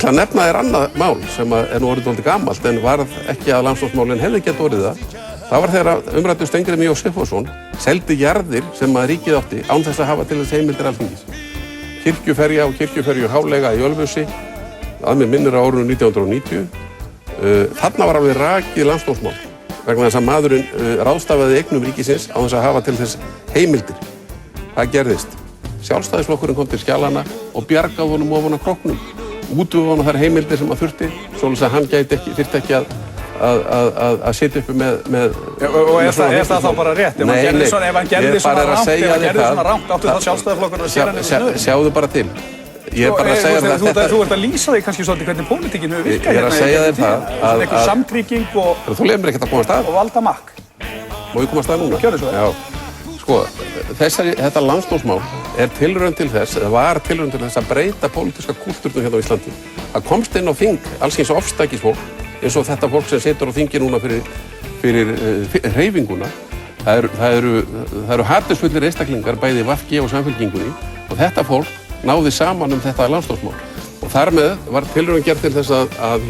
ætla að nefna þér annað mál sem nú orðið dálítið gamalt en varð ekki að landsdómsmálin hefði gett orðið það. Það var þegar umræddur Steingrímur J. Sigfússon seldi jarðir sem að ríkið átti án þess að hafa til þess heimildir Alþingis. Kirkjuferja og kirkjuferjur Hálega í Ölfusi, að mér minnir á árinu 1990. Þarna var alveg rakið landsdómsmál vegna þess að maðurinn ráðstafaði eignum ríkisins án þess að hafa til þess heimildir. Það gerðist. Sjálfstæðisflokkurinn kom til skjalana og bjargaði honum ofan á króknum. Útvöðu honum þær heimildir sem að þurfti, svoleiðis að hann þyrfti ekki að sitja uppi með og er það þá bara rétt? Nei, ef hann gerði svona rangt, áttu þá Sjálfstæðisflokkurinn að sér hann í snöðu? Sjáðu bara til. Ég er bara að segja þér þetta. Þú ert að lýsa þig kannski svolítið hvernig pólitíkin hefur virkað hérna. Ég er að segja þér það að einhver samtrygging Þú leyfir mér ekkert að komast að. Og valdamakk. Má ég komast að núna? Gjörðu svo. Já. Sko, þetta landsdómsmál er tilraun til þess, eða var tilraun til þess að breyta pólitíska kúltúrnum hérna á Íslandi. Það komst inn á þing alls kyns ofstækisfólk, eins og þetta fólk sem situr á þingi núna fyrir hreyfinguna. Það eru hatursfullir einstaklingar bæði VG og Samfylkingunni og þetta fólk náði saman þetta landsdómsmál. Og þar með var tilraun gerð til þess að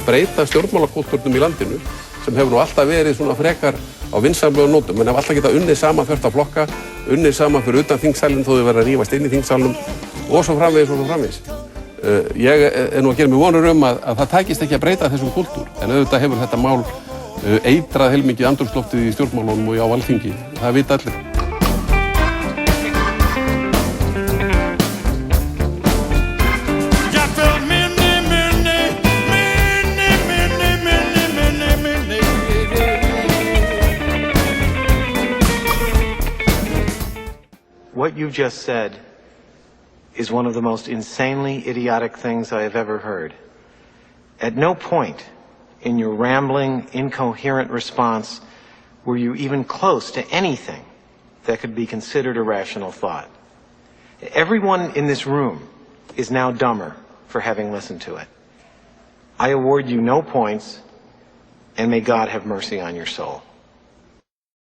breyta stjórnmálakúltúrnum í landinu sem hefur nú alltaf verið svona frekar á vinsamlegum nótum, menn hef alltaf getað unnið saman þvert á flokka, unnið saman fyrir utan þingsalinn þó þau verið að rífast inn í þingsalnum og svo framvegis og svo framvegis. Ég er nú að gera mig vonur að það tækist ekki að breyta þessum kúltúr, en auðvitað hefur þetta mál eitrað heilmikið andrúmsloftið í stjórnmálunum og á Alþingi. Það vita allir. What you just said is one of the most insanely idiotic things I have ever heard. At no point in your rambling, incoherent response were you even close to anything that could be considered a rational thought. Everyone in this room is now dumber for having listened to it. I award you no points, and may God have mercy on your soul.